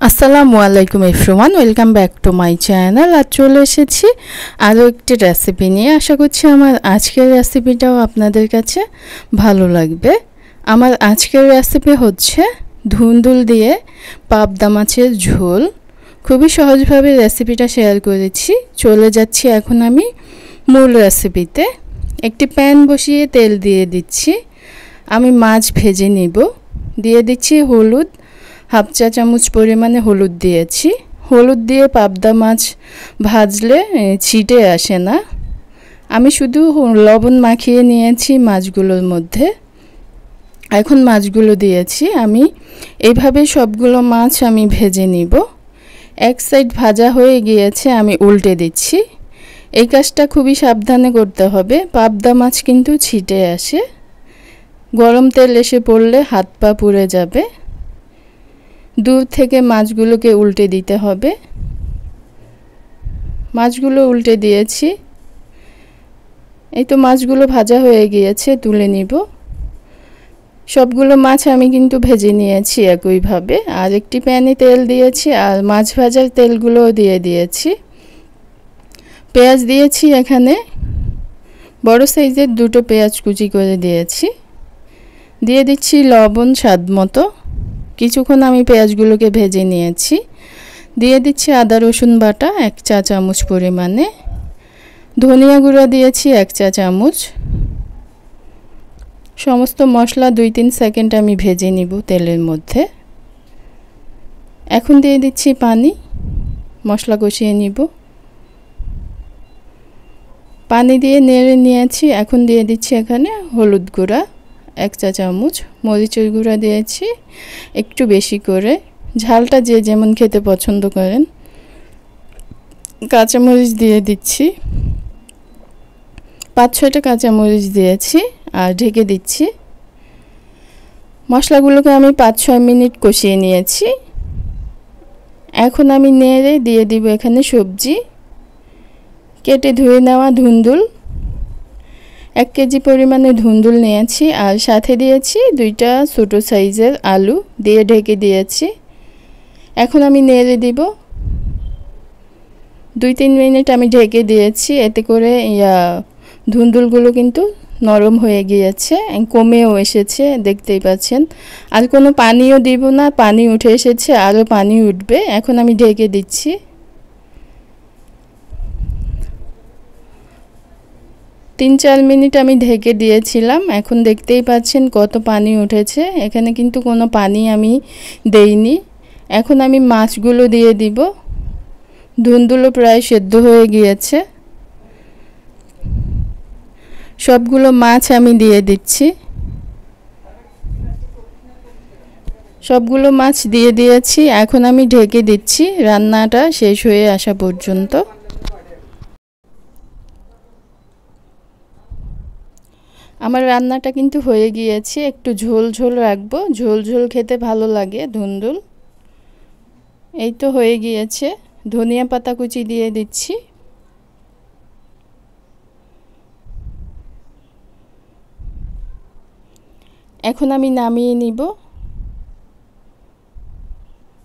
আসসালামু আলাইকুম everyone, welcome back to my channel. আর চলে এসেছি আরও একটি রেসিপি নিয়ে। আশা করছি আমার আজকের রেসিপিটাও আপনাদের কাছে ভালো লাগবে। আমার আজকের রেসিপি হচ্ছে ধুন্দুল দিয়ে পাবদা মাছের ঝোল। খুবই সহজভাবে রেসিপিটা শেয়ার করেছি। চলে যাচ্ছি এখন আমি মূল রেসিপিতে। একটি প্যান বসিয়ে তেল দিয়ে দিচ্ছি। আমি মাছ ভেজে নিব। দিয়ে দিচ্ছি হলুদ, হাফ চা চামচ পরিমাণে হলুদ দিয়েছি। হলুদ দিয়ে পাবদা মাছ ভাজলে ছিটে আসে না। আমি শুধু লবণ মাখিয়ে নিয়েছি মাছগুলোর মধ্যে। এখন মাছগুলো দিয়েছি। আমি এইভাবে সবগুলো মাছ আমি ভেজে নিব। এক সাইড ভাজা হয়ে গিয়েছে, আমি উল্টে দিচ্ছি। এই কাজটা খুবই সাবধানে করতে হবে, পাবদা মাছ কিন্তু ছিটে আসে। গরম তেল এসে পড়লে হাত পা পুড়ে যাবে। দূর থেকে মাছগুলোকে উল্টে দিতে হবে। মাছগুলো উল্টে দিয়েছি। এই তো মাছগুলো ভাজা হয়ে গিয়েছে, তুলে নিব। সবগুলো মাছ আমি কিন্তু ভেজে নিয়েছি একইভাবে। আর একটি প্যানে তেল দিয়েছি, আর মাছ ভাজার তেলগুলোও দিয়ে দিয়েছি। পেঁয়াজ দিয়েছি, এখানে বড় সাইজের দুটো পেঁয়াজ কুচি করে দিয়েছি। দিয়ে দিচ্ছি লবণ স্বাদ মতো। কিছুক্ষণ আমি পেঁয়াজগুলোকে ভেজে নিয়েছি। দিয়ে দিচ্ছি আদা রসুন বাটা 1 চা চামচ পরিমাণে। ধনিয়া গুঁড়া দিয়েছি 1 চা চামচ। সমস্ত মশলা 2-3 সেকেন্ড আমি ভেজে নিব তেলের মধ্যে। এখন দিয়ে দিচ্ছি পানি, মশলা কষিয়ে নিব। পানি দিয়ে নেড়ে নিয়েছি। এখন দিয়ে দিচ্ছি এখানে হলুদ গুঁড়া 1 চা চামচ, মরিচের গুঁড়া দিয়েছি একটু বেশি করে, ঝালটা যে যেমন খেতে পছন্দ করেন। কাঁচামরিচ দিয়ে দিচ্ছি 5-6টা কাঁচামরিচ দিয়েছি, আর ঢেকে দিচ্ছি। মশলাগুলোকে আমি 5-6 মিনিট কষিয়ে নিয়েছি। এখন আমি নেড়ে দিয়ে দিব এখানে সবজি। কেটে ধুয়ে নেওয়া ধুন্দুল, 1 কেজি পরিমাণে ধুন্দুল নিয়েছি, আর সাথে দিয়েছি 2টা ছোটো সাইজের আলু দিয়ে ঢেকে দিয়েছি। এখন আমি নেড়ে দিব। 2-3 মিনিট আমি ঢেকে দিয়েছি। এতে করে ধুন্দুলগুলো কিন্তু নরম হয়ে গিয়েছে, কমেও এসেছে, দেখতেই পাচ্ছেন। আর কোনো পানিও দিব না, পানি উঠে এসেছে, আরও পানি উঠবে। এখন আমি ঢেকে দিচ্ছি। 3-4 মিনিট আমি ঢেকে দিয়েছিলাম। এখন দেখতেই পাচ্ছেন কত পানি উঠেছে। এখানে কিন্তু কোনো পানি আমি দেইনি। এখন আমি মাছগুলো দিয়ে দিব। ধুন্দুলও প্রায় সেদ্ধ হয়ে গিয়েছে। সবগুলো মাছ আমি দিয়ে দিচ্ছি। সবগুলো মাছ দিয়ে দিয়েছি। এখন আমি ঢেকে দিচ্ছি রান্নাটা শেষ হয়ে আসা পর্যন্ত। আমার রান্নাটা কিন্তু হয়ে গিয়েছে। একটু ঝোল ঝোল রাখবো, ঝোল ঝোল খেতে ভালো লাগে ধুন্দুল। এই তো হয়ে গিয়েছে। ধনিয়া পাতা কুচি দিয়ে দিচ্ছি। এখন আমি নামিয়ে নিব।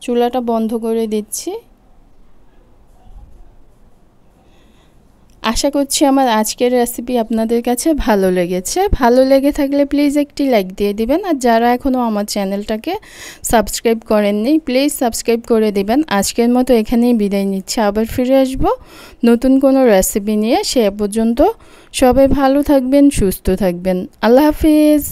চুলাটা বন্ধ করে দিচ্ছি। আশা করছি আমার আজকের রেসিপি আপনাদের কাছে ভালো লেগেছে। ভালো লেগে থাকলে প্লিজ একটি লাইক দিয়ে দিবেন। আর যারা এখনও আমার চ্যানেলটাকে সাবস্ক্রাইব করেননি, প্লিজ সাবস্ক্রাইব করে দিবেন। আজকের মতো এখানেই বিদায় নিচ্ছি। আবার ফিরে আসব নতুন কোনো রেসিপি নিয়ে। সে পর্যন্ত সবাই ভালো থাকবেন, সুস্থ থাকবেন। আল্লাহ হাফিজ।